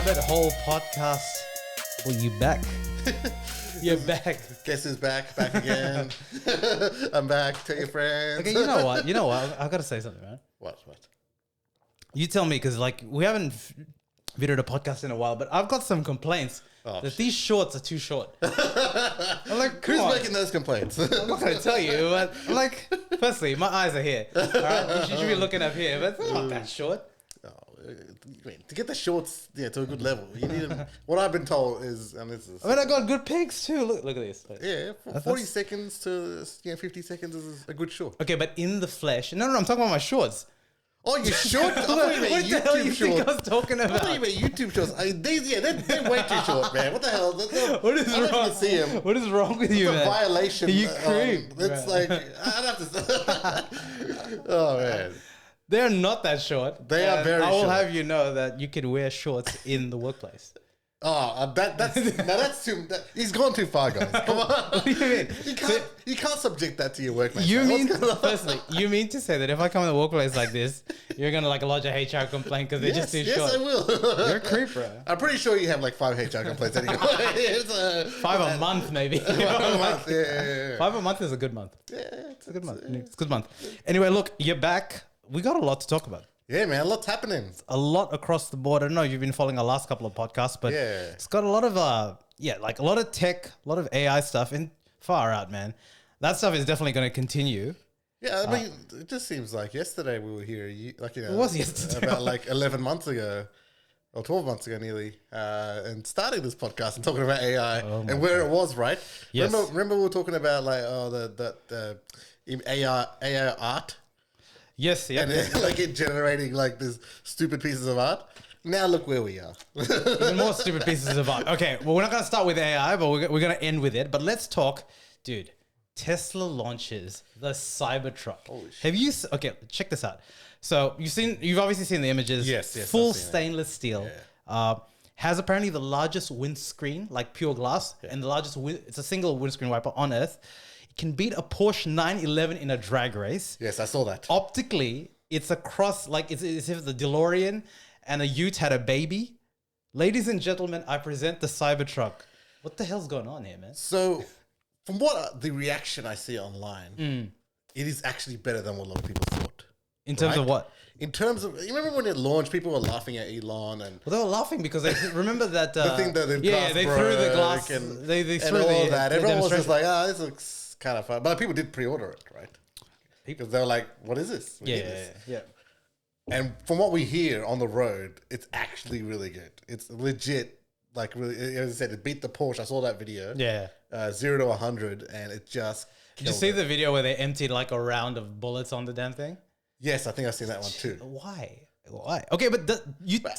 Debate whole podcast. Well, you back? You're back. Guess who's back? Back again. I'm back. Tell your friends. Okay, you know what? I've got to say something, man. What? You tell me, because like we haven't videoed a podcast in a while, but I've got some complaints that these shorts are too short. I'm like, who's making those complaints? I'm not going to tell you, but I'm like, firstly, my eyes are here. All right, you should be looking up here, but it's not that short. To get the shorts to a good level, you need them. What I've been told is, and this is. I mean, I got good pics too. Look at this. Yeah, 40 seconds to 50 seconds is a good short. Okay, but in the flesh. No, I'm talking about my shorts. Oh, your short? I thought you meant What the hell YouTube you shorts. think I was talking about? I thought you meant YouTube shorts. They're way too short, man. What the hell? What is I don't wrong? even see them. What is wrong with you, It's a man? violation. You creep. It's like, I'd have to. Oh, man. They're not that short. They are very short. I will have you know that you can wear shorts in the workworkplace. Oh, that's too. He's gone too far, guys. Come on. What do you mean? You can't subject that to your workmate. Firstly, you mean to say that if I come in the workplace like this, you're gonna like lodge a HR complaint because they're just too short? Yes, I will. You're a creep, bro. I'm pretty sure you have like 5 HR complaints anyway. Five a month, maybe. 5 a month. Yeah. 5 a month is a good month. Yeah, It's a good month. It's a good month. Anyway, look, you're back. We got a lot to talk about. Yeah, man, a lot's happening. A lot across the board. I don't know if you've been following our last couple of podcasts, but it's got a lot of like a lot of tech, a lot of AI stuff, and far out, man. That stuff is definitely going to continue. Yeah, I mean, it just seems like yesterday we were here, it was yesterday. about like 11 months ago, or 12 months ago nearly, and starting this podcast and talking about AI and where it was, right? Yes. Remember we were talking about like, the AI art? Yes, yeah. And like it generating like these stupid pieces of art. Now look where we are. Even more stupid pieces of art. Okay, well, we're not going to start with AI, but we're going to end with it. But let's talk, dude. Tesla launches the Cybertruck. Holy shit. Have you? Okay, check this out. So you've obviously seen the images. Yes, Full I've seen it. stainless steel. Yeah. Has apparently the largest windscreen, like pure glass, and the largest. It's a single windscreen wiper on Earth. Can beat a Porsche 911 in a drag race. Yes, I saw that. Optically, it's a cross, like it's as if the DeLorean and a Ute had a baby. Ladies and gentlemen, I present the Cybertruck. What the hell's going on here, man? So, from what the reaction I see online, it is actually better than what a lot of people thought. In terms of what? In terms of, you remember when it launched, people were laughing at Elon and Well, they were laughing because they remember that the thing that the glass they threw the glass and, they and threw all the, that. the Everyone was just demonstration. like, this looks kind of fun. But people did pre-order it, right? Because they were like, what is this? We need this. Yeah. And from what we hear on the road, it's actually really good. It's legit, like really, as I said, it beat the Porsche. I saw that video. Yeah. 0 to 100, and it just Did you see the video where they emptied like a round of bullets on the damn thing? Yes, I think I've seen that one too. Why? Okay, but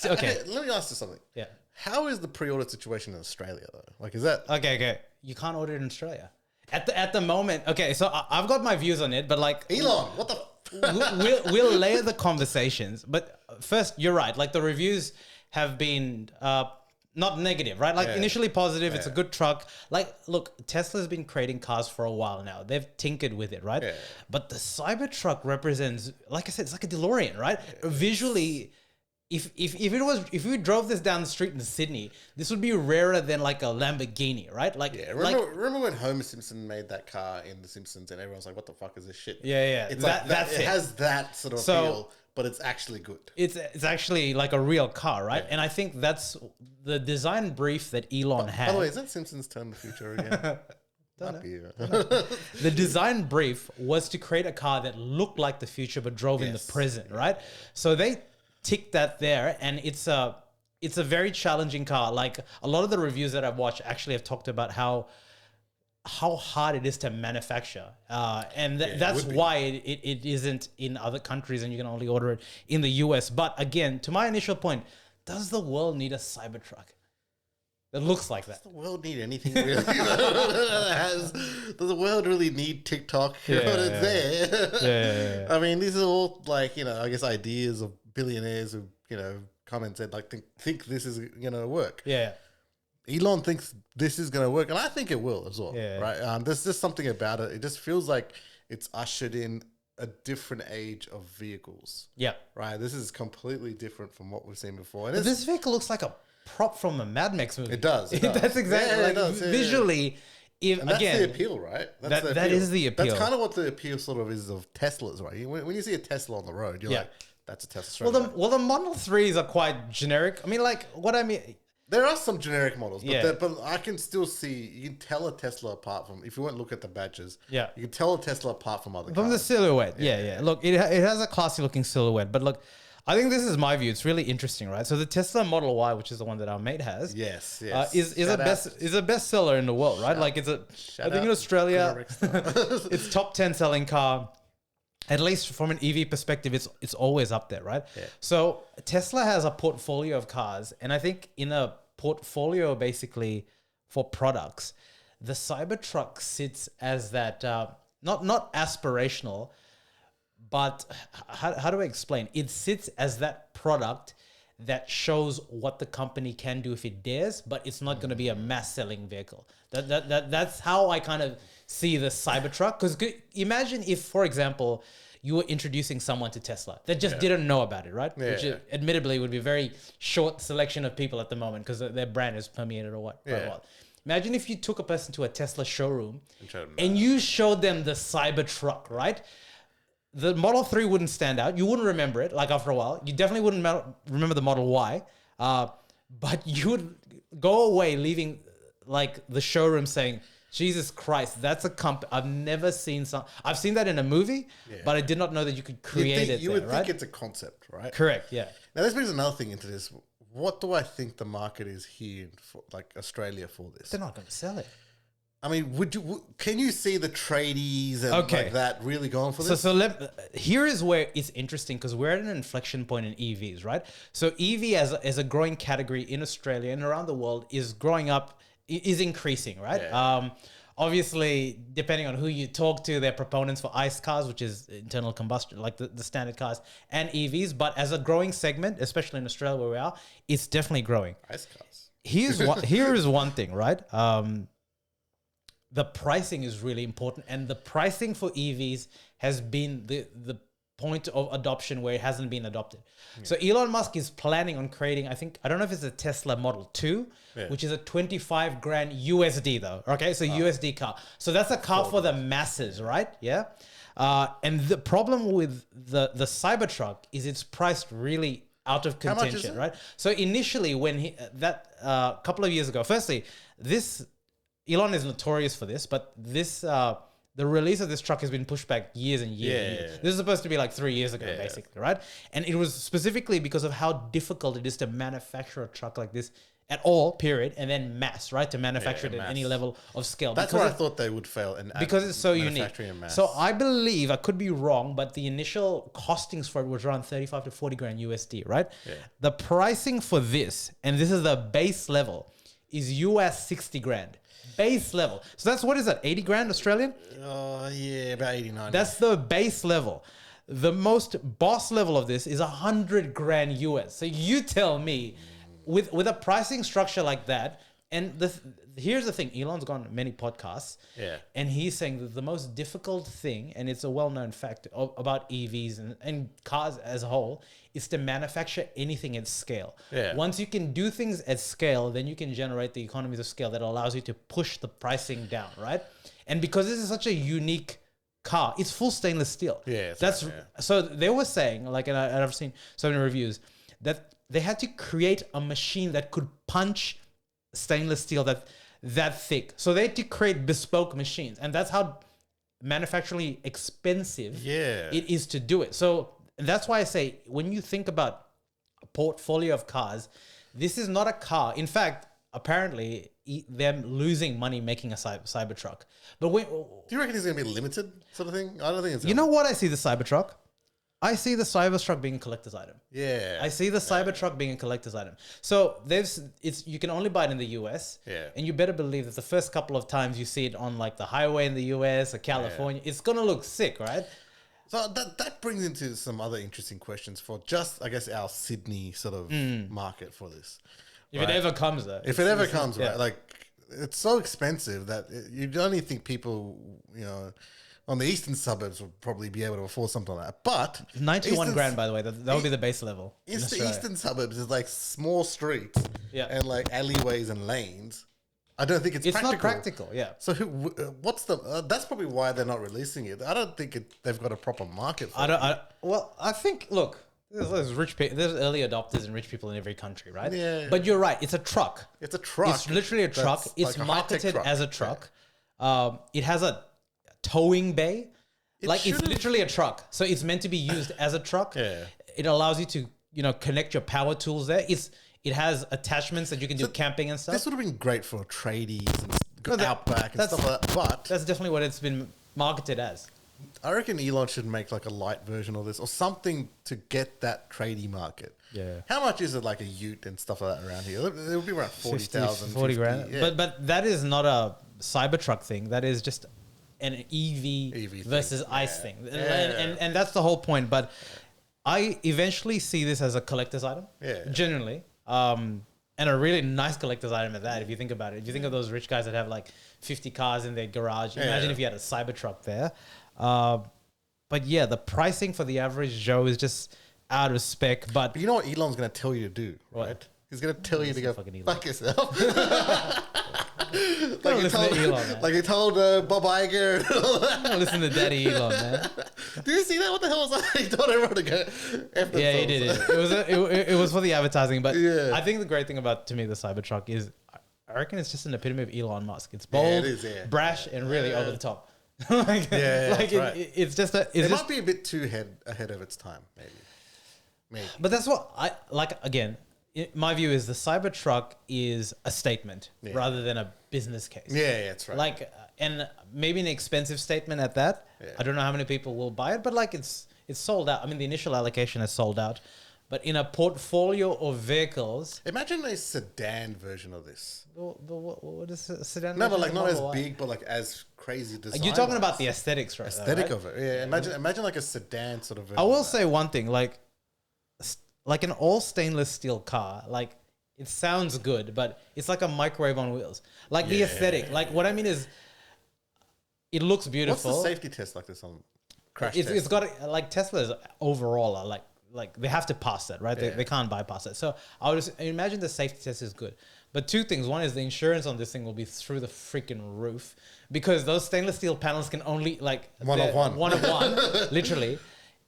okay. Let me ask you something. Yeah. How is the pre-order situation in Australia though? Like, is that Okay. You can't order it in Australia. At the moment, okay, so I've got my views on it, but like Elon? What the? we'll layer the conversations. But first, you're right. Like the reviews have been not negative, right? Like initially positive. It's a good truck. Like, look, Tesla's been creating cars for a while now. They've tinkered with it, right? Yeah. But the Cybertruck represents, like I said, it's like a DeLorean, right? Yeah. Visually. If we drove this down the street in Sydney, this would be rarer than like a Lamborghini, right? Like, remember when Homer Simpson made that car in The Simpsons, and everyone's like, "What the fuck is this shit?" Yeah. It's that's it. It has that sort of feel, but it's actually good. It's actually like a real car, right? Yeah. And I think that's the design brief that Elon had. By the way, is that Simpsons Turn the Future again? The design brief was to create a car that looked like the future but drove in the present, right? So they tick that there, and it's a very challenging car. Like a lot of the reviews that I've watched actually have talked about how hard it is to manufacture, and that's why it isn't in other countries, and you can only order it in the US. But again, to my initial point, does the world need a Cybertruck that looks like that? Does the world need anything really? Does the world really need TikTok? It's there. I mean, these are all like, I guess ideas of billionaires who, come and said like, think this is going to work. Yeah. Elon thinks this is going to work, and I think it will as well. Yeah. Right. There's just something about it. It just feels like it's ushered in a different age of vehicles. Yeah. Right. This is completely different from what we've seen before. And But this vehicle looks like a prop from a Mad Max movie. It does. It does. That's exactly it does. visually. If And that's again, the appeal, right? That is the appeal. That's kind of what the appeal sort of is of Teslas, right? When you see a Tesla on the road, you're like, that's a Tesla. Well, the Model 3s are quite generic. I mean, like, what I mean... There are some generic models, but I can still see, you can tell a Tesla apart from, if you won't look at the badges, you can tell a Tesla apart from other cars. From the silhouette, yeah. Look, it has a classy looking silhouette, but look, I think this is my view. It's really interesting, right? So the Tesla Model Y, which is the one that our mate has, is a bestseller in the world, right? Like I think in Australia, it's top 10 selling car. At least from an EV perspective, it's always up there, right? Yeah. So Tesla has a portfolio of cars, and I think in a portfolio basically for products, the Cybertruck sits as that not aspirational, but how do I explain? It sits as that product that shows what the company can do if it dares, but it's not going to be a mass selling vehicle. That's how I kind of see the Cybertruck. Because imagine if, for example, you were introducing someone to Tesla that just didn't know about it, right? Which admittedly would be a very short selection of people at the moment because their brand is permeated or what. Imagine if you took a person to a Tesla showroom and you showed them the Cybertruck, right? The Model 3 wouldn't stand out. You wouldn't remember it, like after a while. You definitely wouldn't remember the Model Y. But you would go away leaving like the showroom saying, Jesus Christ, that's a I've never seen I've seen that in a movie, but I did not know that you could create it. You would think it's a concept, right? Correct, yeah. Now this brings another thing into this. What do I think the market is here for, like Australia, for this? They're not going to sell it. I mean, can you see the tradies and like that really going for this? Here is where it's interesting because we're at an inflection point in EVs, right? So EV as a growing category in Australia and around the world is growing up, is increasing, right? Yeah. Obviously, depending on who you talk to, they're proponents for ICE cars, which is internal combustion, like the standard cars, and EVs. But as a growing segment, especially in Australia where we are, it's definitely growing. ICE cars. Here is one thing, right? The pricing is really important, and the pricing for EVs has been the point of adoption where it hasn't been adopted. Yeah. So Elon Musk is planning on creating, I don't know if it's a Tesla Model 2, which is a 25 grand USD though. Okay, so USD car. So that's a car for the masses, right? Yeah. And the problem with the Cybertruck is it's priced really out of contention, right? So initially when a couple of years ago, firstly, Elon is notorious for this, but the release of this truck has been pushed back years and years. And years. This is supposed to be like 3 years ago, basically, right? And it was specifically because of how difficult it is to manufacture a truck like this at all, period, and then mass, right? To manufacture it at any level of scale. That's where I thought they would fail. Because it's so unique. So I believe, I could be wrong, but the initial costings for it was around 35 to 40 grand USD, right? Yeah. The pricing for this, and this is the base level, is US 60 grand. Base level. So that's, what is that, 80 grand Australian? Yeah, about 89. That's the base level. The most boss level of this is 100 grand US. So you tell me, with a pricing structure like that, and here's the thing, Elon's gone on many podcasts, and he's saying that the most difficult thing, and it's a well-known fact about EVs and cars as a whole, is to manufacture anything at scale. Yeah. Once you can do things at scale, then you can generate the economies of scale that allows you to push the pricing down, right? And because this is such a unique car, it's full stainless steel. Yeah, so they were saying, like, and I've seen so many reviews, that they had to create a machine that could punch stainless steel that thick. So they had to create bespoke machines, and that's how manufacturally expensive it is to do it. So that's why I say, when you think about a portfolio of cars, this is not a car. In fact, apparently they're losing money making a Cybertruck. But do you reckon it's going to be limited sort of thing? I don't think it's. You know what I see the Cybertruck? I see the Cybertruck being a collector's item. Yeah. I see the Cybertruck being a collector's item. So you can only buy it in the US. Yeah. And you better believe that the first couple of times you see it on like the highway in the US or California, it's gonna look sick, right? So that brings into some other interesting questions for just, I guess, our Sydney sort of market for this. If it ever comes, though. If it ever comes, right? Like, it's so expensive that you'd only think people, on the eastern suburbs would probably be able to afford something like that. But 91 grand, by the way. That would be the base level. It's the eastern suburbs is like small streets and like alleyways and lanes. I don't think it's practical. Not practical, yeah. So what's the? That's probably why they're not releasing it. I don't think they've got a proper market for it. Well, I think, look, there's rich people, there's early adopters and rich people in every country, right? Yeah. But you're right. It's a truck. It's a truck. It's literally a truck. It's like marketed truck. as a truck. It has a towing bay. It's literally a truck. So it's meant to be used as a truck. Yeah. It allows you to, connect your power tools there. It has attachments that you can do camping and stuff. This would have been great for tradies and Outback and stuff like that. But that's definitely what it's been marketed as. I reckon Elon should make like a light version of this or something to get that tradie market. Yeah. How much is it like a ute and stuff like that around here? It would be around 40,000. 40 grand. Yeah. But that is not a Cybertruck thing. That is just an EV versus ICE thing. And that's the whole point. But I eventually see this as a collector's item. Yeah. Generally. And a really nice collector's item at that, if you think about it. If you think of those rich guys that have like 50 cars in their garage, imagine if you had a Cybertruck there. But yeah, the pricing for the average Joe is just out of spec. But you know what Elon's going to tell you to do, right? He's going to tell you to go fuck yourself. Like he told Bob Iger and all that. Don't listen to Daddy Elon, man. Did you see that? What the hell was that? He told everyone to go. Yeah, he did it. It was for the advertising, but I think the great thing about, to me, the Cybertruck is, I reckon it's just an epitome of Elon Musk. It's bold, brash, and really over the top. It's just it might be a bit too ahead of its time, maybe. But that's what I like. Again, my view is the Cybertruck is a statement rather than a business case. Yeah, that's right. And maybe an expensive statement at that. Yeah. I don't know how many people will buy it, but it's sold out. I mean, the initial allocation is sold out. But in a portfolio of vehicles... Imagine a sedan version of this. What is a sedan? No, but like not as big, but like as crazy design. You're talking about the aesthetics, right? Aesthetic of it. Yeah, imagine like a sedan sort of version. I will say one thing, like an all stainless steel car, like it sounds good, but it's like a microwave on wheels. Like the aesthetic. Like what I mean is, it looks beautiful. What's the safety test like this on crash test? It's got like Tesla's overall are like they have to pass that, right? They can't bypass it. So I would imagine the safety test is good. But two things. One is the insurance on this thing will be through the freaking roof because those stainless steel panels can only like one of one, literally.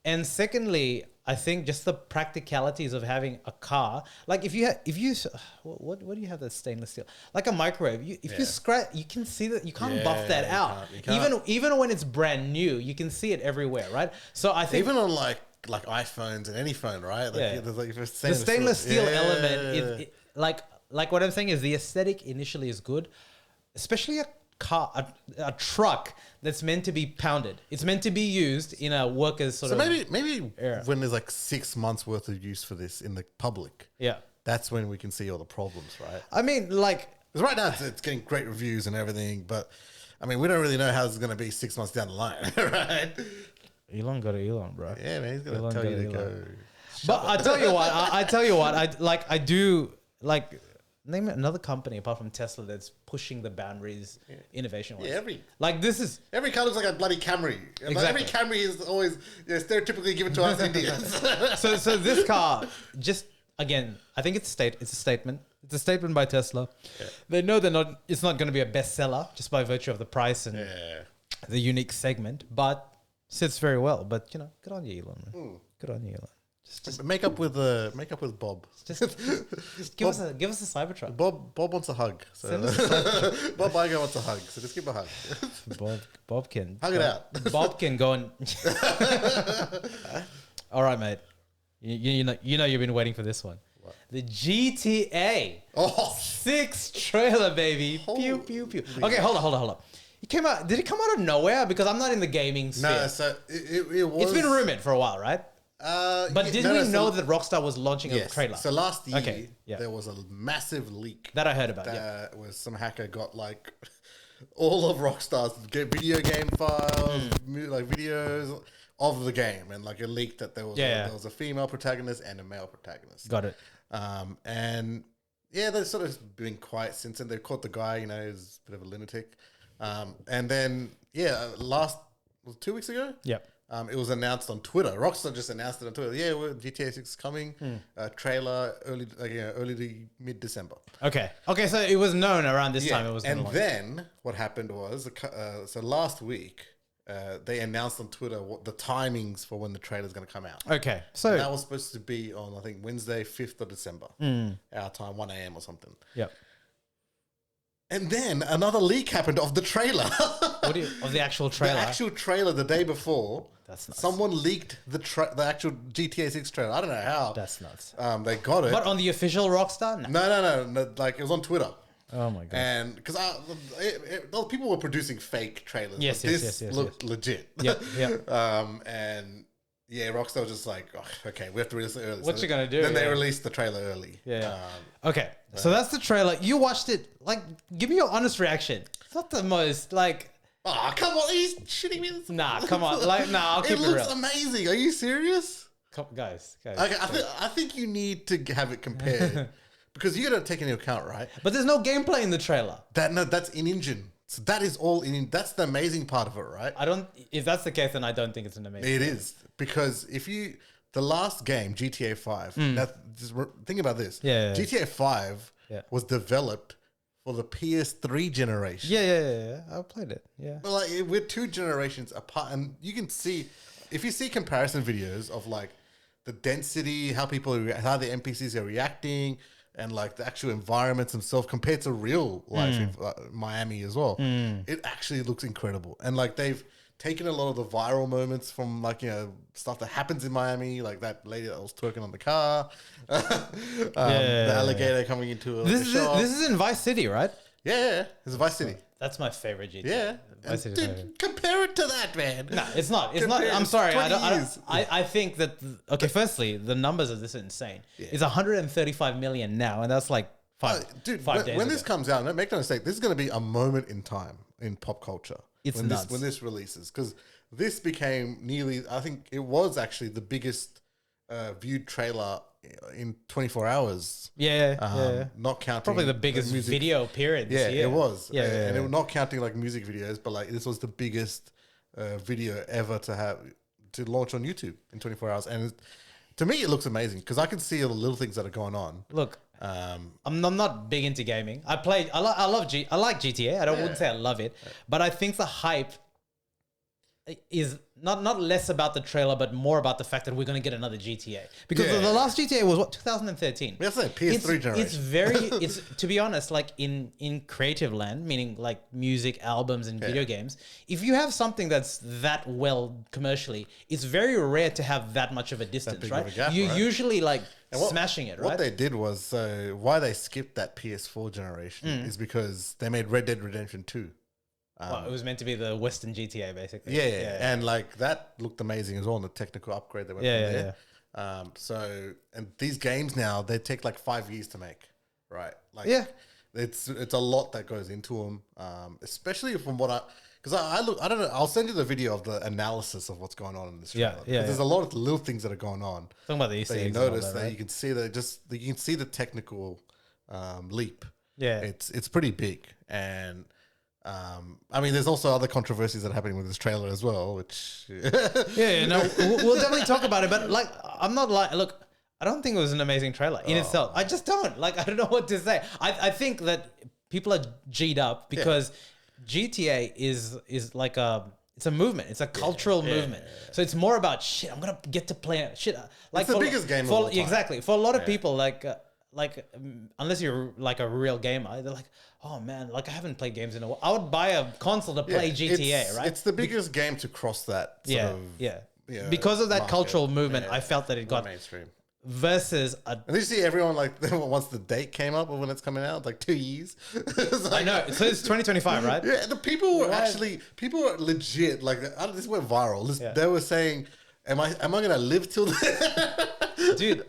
And secondly, I think just the practicalities of having a car, like if you what do you have that's stainless steel? Like a microwave. If you scratch, you can see that you can't buff that out. You can't. Even when it's brand new, you can see it everywhere, right? So I think even on like iPhones and any phone, right? The stainless steel element, like what I'm saying is the aesthetic initially is good, especially a car, a truck that's meant to be pounded. It's meant to be used in a worker's sort of. So maybe when there's like 6 months worth of use for this in the public, that's when we can see all the problems, right? I mean, like because right now it's getting great reviews and everything, but I mean we don't really know how it's going to be 6 months down the line, right? Elon got to Elon, bro. Yeah, man, he's gonna tell you to go. But I tell you what, I do name another company apart from Tesla that's pushing the boundaries innovation-wise. Yeah, every car looks like a bloody Camry. Exactly. Every Camry is always stereotypically given to us Indians. So this car, just again, I think it's a statement. It's a statement by Tesla. Yeah. They know it's not going to be a bestseller just by virtue of the price and the unique segment, but sits very well. But good on you, Elon. Man. Good on you, Elon. Just make up with Bob. Just give us a Cybertruck. Bob wants a hug. So Bob Iger wants a hug. So just give him a hug. Bob can hug it out. Bob can go and. All right, mate. You know you've been waiting for this one. What? The GTA 6 trailer, baby. Pew pew pew. Okay, hold on. It came out. Did it come out of nowhere? Because I'm not in the gaming sphere. No, so it was. It's been rumored for a while, right? But did we know that Rockstar was launching a trailer? So last year, there was a massive leak. That I heard about, was some hacker got like all of Rockstar's video game files, like videos of the game, and like it leaked that there was a female protagonist and a male protagonist. Got it. And they've sort of been quiet since then. They caught the guy, he's a bit of a lunatic. And then, last was it 2 weeks ago? Yep. It was announced on Twitter. Rockstar just announced it on Twitter. Yeah, GTA 6 is coming. Trailer early to mid-December. Okay. So it was known around this time. It was. And then what happened was, so last week they announced on Twitter what the timings for when the trailer is going to come out. Okay. So and that was supposed to be on, I think, Wednesday, 5th of December, our time, 1 a.m. or something. Yep. And then another leak happened of the trailer. Of the actual trailer? The actual trailer the day before. That's nuts. Someone leaked the actual GTA 6 trailer. I don't know how. That's nuts. They got it. But on the official Rockstar? No. Like, it was on Twitter. Oh my god! And because people were producing fake trailers, yes, but this looked legit. Yep. And yeah, Rockstar was just like, oh, okay, we have to release it early. What you gonna do? Then they released the trailer early. Yeah. Okay, so that's the trailer. You watched it. Like, give me your honest reaction. It's not the most like. Oh, come on! Are you shitting me? Nah, come on. Like, nah, I'll keep it real. It looks amazing. Are you serious? Guys. Okay, I think you need to have it compared. Because you got to take into account, right? But there's no gameplay in the trailer. That's in-engine. So that is all in. That's the amazing part of it, right? If that's the case, then I don't think it's an amazing. It is, because the last game, GTA 5. Think about this. Yeah. GTA 5 was developed for the PS3 generation. Yeah. I played it. Yeah. But like, we're 2 generations apart, and you can see, if you see comparison videos of like the density, how the NPCs are reacting, and like the actual environments themselves compared to real life in Miami as well, it actually looks incredible. And like, they've taken a lot of the viral moments from, like, stuff that happens in Miami, like that lady that was twerking on the car, the alligator coming into a shop. This is in Vice City, right? Yeah, it's Vice City. That's my favorite GTA. Yeah. Dude, compare it to that, man. No, it's not. I'm sorry. I think that. Firstly, the numbers of this are insane. Yeah. It's 135 million now, and that's like five days. When this comes out, make no mistake, this is going to be a moment in time in pop culture. It's nuts. When this releases, because this became I think it was actually the biggest viewed trailer in 24 hours. Yeah. Not counting probably the biggest video period this year. It was. And it was not counting like music videos, but like this was the biggest video ever to launch on YouTube in 24 hours. And to me, it looks amazing because I can see all the little things that are going on. Look, I'm not big into gaming. I like GTA. I wouldn't say I love it, but I think the hype is not less about the trailer, but more about the fact that we're going to get another GTA. Because the last GTA was 2013. That's like PS3 generation. It's to be honest, like in creative land, meaning like music, albums, and video games. If you have something that's that well commercially, it's very rare to have that much of a distance, right? You're usually like smashing it, right? What they did was, why they skipped that PS4 generation is because they made Red Dead Redemption 2. Well, it was meant to be the Western GTA, basically. Yeah. And like that looked amazing as well, and the technical upgrade that went there. And these games now, they take like 5 years to make, right? Like, it's a lot that goes into them, especially from because I don't know. I'll send you the video of the analysis of what's going on in this trailer. There's a lot of little things that are going on. Talking about the Easter eggs, you notice that you can see you can see the technical leap. Yeah, it's pretty big. And I mean, there's also other controversies that are happening with this trailer as well, which we'll definitely talk about it. But like, I'm not like, look, I don't think it was an amazing trailer in itself. I just don't. Like, I don't know what to say. I think that people are G'd up because GTA is like it's a movement. It's a cultural movement. So it's more about shit. I'm gonna get to play shit. Like, it's the biggest game of all time. Exactly. For a lot of people, like unless you're like a real gamer, they're like, oh man, like I haven't played games in a while. I would buy a console to play GTA, right? It's the biggest game to cross that. Because of that cultural movement, I felt that it got mainstream. Versus and you see everyone like once the date came up or when it's coming out, like 2 years. I know. So it's 2025, right? Yeah, the people were legit. Like, this went viral. They were saying, "Am I gonna live till then?" Dude,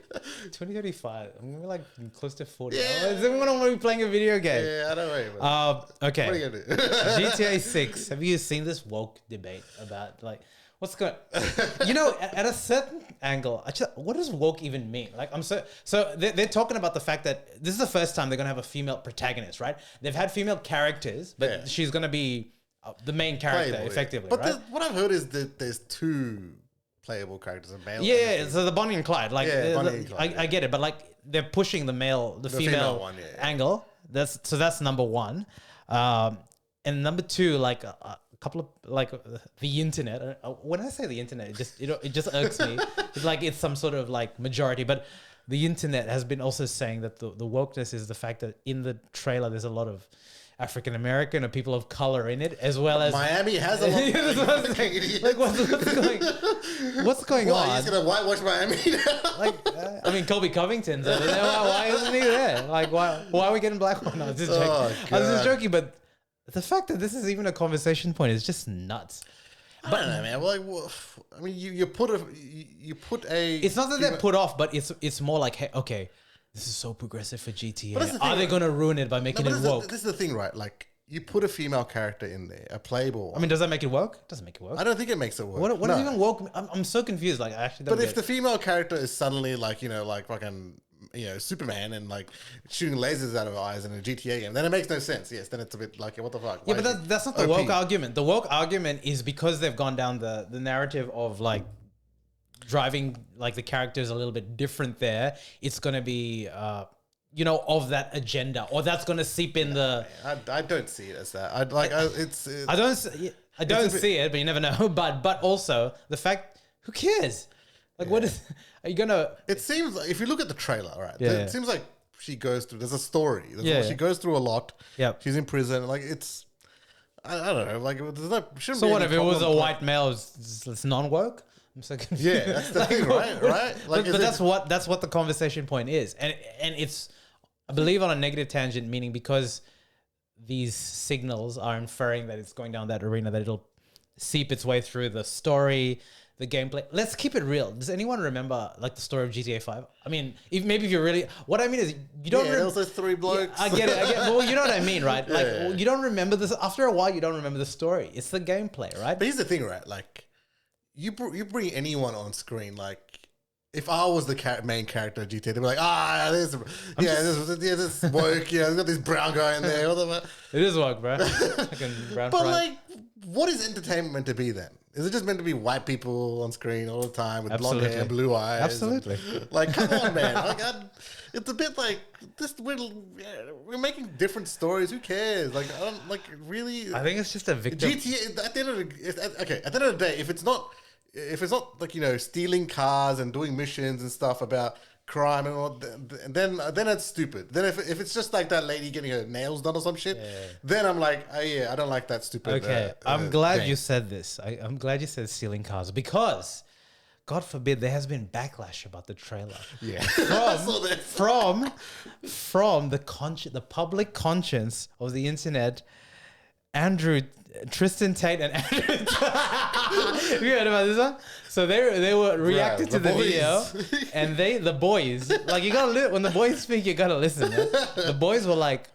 2035. I'm gonna be like close to 40. Yeah. Is everyone want to be playing a video game? Yeah, I don't know. Okay. What are you gonna do? GTA 6. Have you seen this woke debate about like what's going? At a certain angle, what does woke even mean? Like, they're talking about the fact that this is the first time they're gonna have a female protagonist, right? They've had female characters, but she's gonna be the main character, Playable, effectively, But right? what I've heard is that there's two playable characters, a male. Yeah, so the Bonnie and Clyde, like, Bonnie and Clyde, I get it, but like they're pushing the female one, angle. That's number one, and number two, like a couple of like the internet. When I say the internet, it just irks me. It's like it's some sort of like majority, but the internet has been also saying that the wokeness is the fact that in the trailer there's a lot of African American or people of color in it, as well as Miami has a lot of like what's going on? He's gonna whitewash Miami now. Like, I mean, Colby Covington's there. Why isn't he there? Like, why are we getting black one? No, I was just joking. I was just joking, but the fact that this is even a conversation point is just nuts. I don't know, man. Well, I mean, you put a. It's not that they're put off, but it's more like, hey, okay, this is so progressive for GTA. Are they going to ruin it by making it woke? This is the thing, right? Like, you put a female character in there, a playable one. I mean, does that make it work? It doesn't make it work. I don't think it makes it work. What is even woke? I'm so confused. Like, I actually don't But if the female character is suddenly like, like fucking, Superman and like shooting lasers out of her eyes in a GTA game, then it makes no sense. Yes, then it's a bit like, what the fuck? Yeah, but that's not the woke argument. The woke argument is because they've gone down the narrative of like driving like the characters a little bit different there. It's going to be, of that agenda, or that's going to seep in the... I don't see it as that. I don't see it, but you never know. But also the fact, who cares? Like, what is... Are you gonna? It seems like if you look at the trailer, right? It seems like she goes through. There's a story. She goes through a lot. Yeah. She's in prison. Like it's, I don't know. Like there's no. So what if it was a white male? It's non-woke. I'm so confused. Yeah, that's the thing, right? Right. Like, but that's what the conversation point is, and it's, I believe, on a negative tangent, meaning because these signals are inferring that it's going down that arena, that it'll seep its way through the story. The gameplay. Let's keep it real. Does anyone remember like the story of GTA 5? I mean, if you're really, what I mean is you don't. Yeah, there was those three blokes. Yeah, I get it. Well, you know what I mean, right? Like you don't remember this. After a while, you don't remember the story. It's the gameplay, right? But here's the thing, right? Like you bring anyone on screen, like if I was the main character of GTA, they'd be like, this woke, there's got this brown guy in there. It is woke, bro. But like, what is entertainment meant to be then? Is it just meant to be white people on screen all the time with blonde hair and blue eyes? Absolutely. Like, come on, man. Like, it's a bit like this. We're making different stories. Who cares? Like, I don't like really. I think it's just a victim. GTA. At the end of the day, if it's not like stealing cars and doing missions and stuff about crime and all, then it's stupid. Then if it's just like that lady getting her nails done or some shit, then I'm like, I don't like that stupid. Okay, I'm glad you said this. I'm glad you said stealing cars, because God forbid there has been backlash about the trailer. Yeah, from the public conscience of the internet. Tristan Tate and Andrew. You heard about this one? So they were reacted to the video, and the boys, like, you gotta when the boys speak, you gotta listen. Man. The boys were like,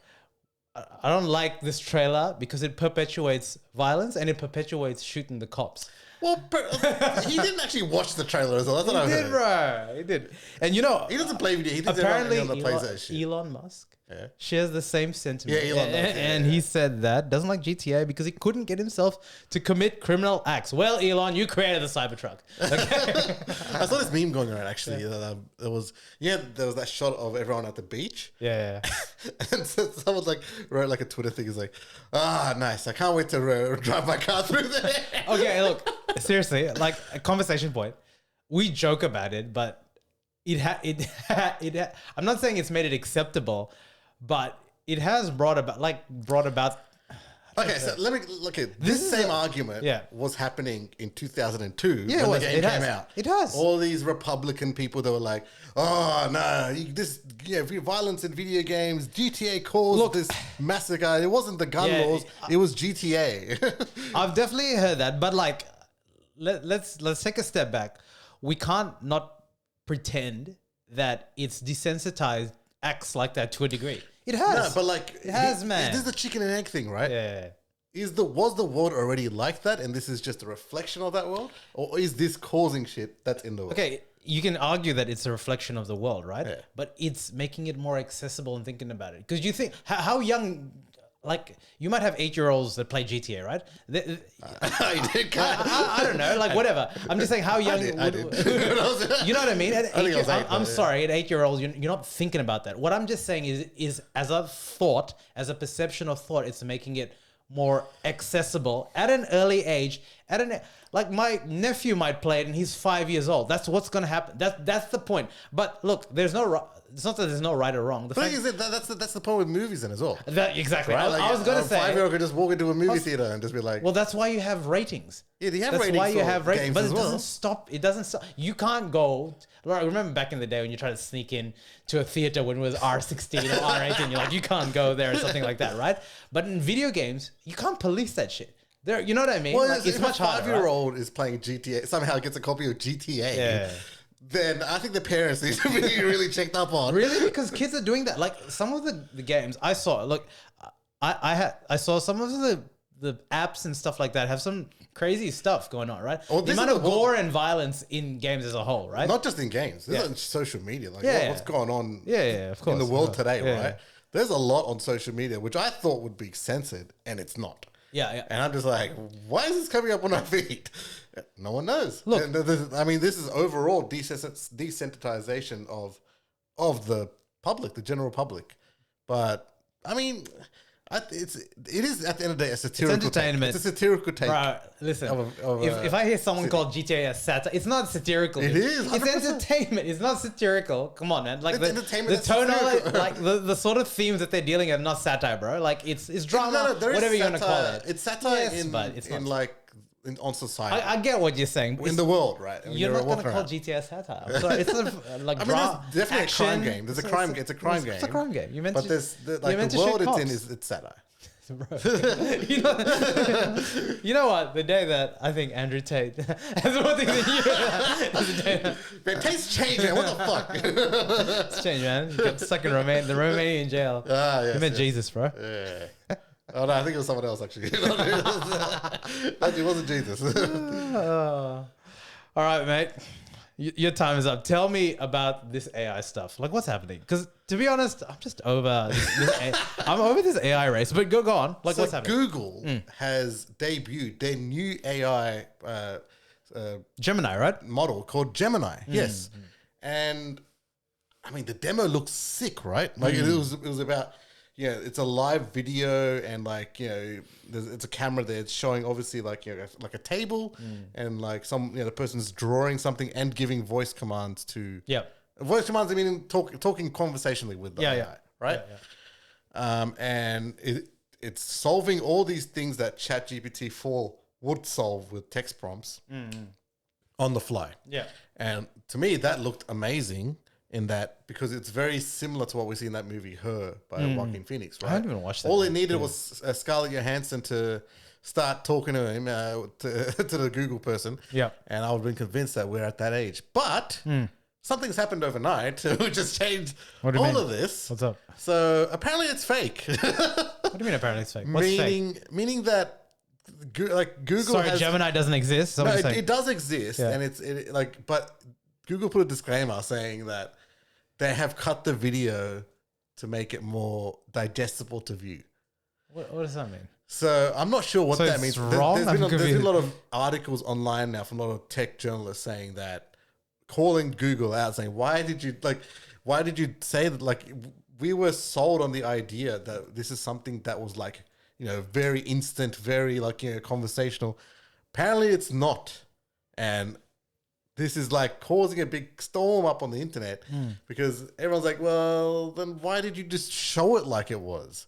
I don't like this trailer because it perpetuates violence and it perpetuates shooting the cops. Well, he didn't actually watch the trailer as well. That's what I heard. Bro. He did. And he doesn't play video. He doesn't apparently on the PlayStation. Elon Musk shares the same sentiment. Yeah, Elon Musk. And he said that doesn't like GTA because he couldn't get himself to commit criminal acts. Well, Elon, you created the Cybertruck. Okay. I saw this meme going around actually. There was that shot of everyone at the beach. Yeah. And so someone wrote like a Twitter thing. Is like, nice. I can't wait to drive my car through there. Okay, look, seriously, like a conversation point. We joke about it, but I'm not saying it's made it acceptable, but it has brought about. Okay, so let me look at this same argument. Was happening in 2002 when the game came out. It has all these Republican people that were like, "Oh no, violence in video games. GTA caused this massacre. It wasn't the gun laws. It was GTA." I've definitely heard that, but like, let's take a step back. We can't not pretend that it's desensitized acts like that to a degree. It has. No, but it has, man. This is the chicken and egg thing, right? Yeah. Was the world already like that, and this is just a reflection of that world, or is this causing shit that's in the world? Okay, you can argue that it's a reflection of the world, right? Yeah. But it's making it more accessible and thinking about it. Because you think how young like you might have 8-year-olds that play GTA, right? I don't know, like whatever. I'm just saying how young. I did. You know what I mean? At I think I was 8, I'm sorry, at 8-year-olds, you're not thinking about that. What I'm just saying is as a thought, as a perception of thought, it's making it more accessible at an early age. Like my nephew might play it and he's 5 years old. That's what's going to happen. That's the point. But look, it's not that there's no right or wrong. The thing is that's the point with movies then as well. Exactly. Right? I was going to say, 5-year-old could just walk into a movie theater and just be like, well, that's why you have ratings. Yeah, they have that's ratings. That's why you have ratings. But it doesn't stop. It doesn't stop. You can't go. Like, remember back in the day when you tried to sneak in to a theater when it was R16 or R18, you're like, you can't go there or something like that, right? But in video games, you can't police that shit. There, you know what I mean? Well, like, it's much harder. 5-year-old is playing GTA, somehow gets a copy of GTA. Then I think the parents need to be really checked up on. Really? Because kids are doing that. Like some of the games I saw, look, I saw some of the apps and stuff like that have some crazy stuff going on, right? The amount of gore and violence in games as a whole, right? Not just in games. This is on social media. Like what's going on of course, in the world today, right? There's a lot on social media, which I thought would be censored, and it's not. Yeah. And I'm just like, why is this coming up on our feed? No one knows. Look, this is overall desensitization of the public, the general public. But I mean, it is at the end of the day a satirical. It's entertainment. It's a satirical take. Bro, listen. If I hear someone call GTA as satire, it's not satirical. It is. 100%. It's entertainment. It's not satirical. Come on, man. Like it's the tonal, like the sort of themes that they're dealing with, not satire, bro. Like it's drama, whatever you want to call it. It's satire on society. I get what you're saying. In the world, right? You're not going to call GTA satire. I'm sorry. It's like there's definitely a crime game. There's a crime game. It's a crime game. It's a crime game. You meant but to, there's the world it's in is satire. Bro. you know what? The day that I think Andrew Tate has one thing that man, Tate's changed, man. What the fuck? It's changed, man. You got stuck in the Romanian jail. Yes, you meant Jesus, bro. Yeah. Oh no, I think it was someone else actually. It wasn't Jesus. All right, mate. Your time is up. Tell me about this AI stuff. Like, what's happening? Because to be honest, I'm just over I'm over this AI race. But go on. Like, so what's happening? Google has debuted their new AI Gemini, right? model called Gemini. Yes, and I mean the demo looks sick, right? Like it was about. Yeah, it's a live video and like, you know, it's a camera there. It's showing obviously like, you know, like a table and like the person's drawing something and giving voice commands to... Yeah. Voice commands, I mean, talking conversationally with the AI, right? Yeah. And it's solving all these things that ChatGPT 4 would solve with text prompts on the fly. Yeah. And to me, that looked amazing. In that, because it's very similar to what we see in that movie Her by Joaquin Phoenix, right? I haven't even watched that. All it needed was Scarlett Johansson to start talking to him, to the Google person. Yeah. And I would have been convinced that we're at that age. But something's happened overnight which has changed all of this. What's up? So apparently it's fake. What do you mean apparently it's fake? What's fake? Meaning that Google Sorry, Gemini doesn't exist? No, it does exist. Yeah. And but Google put a disclaimer saying that they have cut the video to make it more digestible to view. What does that mean? So I'm not sure what that means. Wrong? There's been a lot of articles online now from a lot of tech journalists saying that, calling Google out, saying, why did you say that? Like, we were sold on the idea that this is something that was like, you know, very instant, very like, you know, conversational. Apparently it's not. And this is like causing a big storm up on the internet because everyone's like, well, then why did you just show it like it was?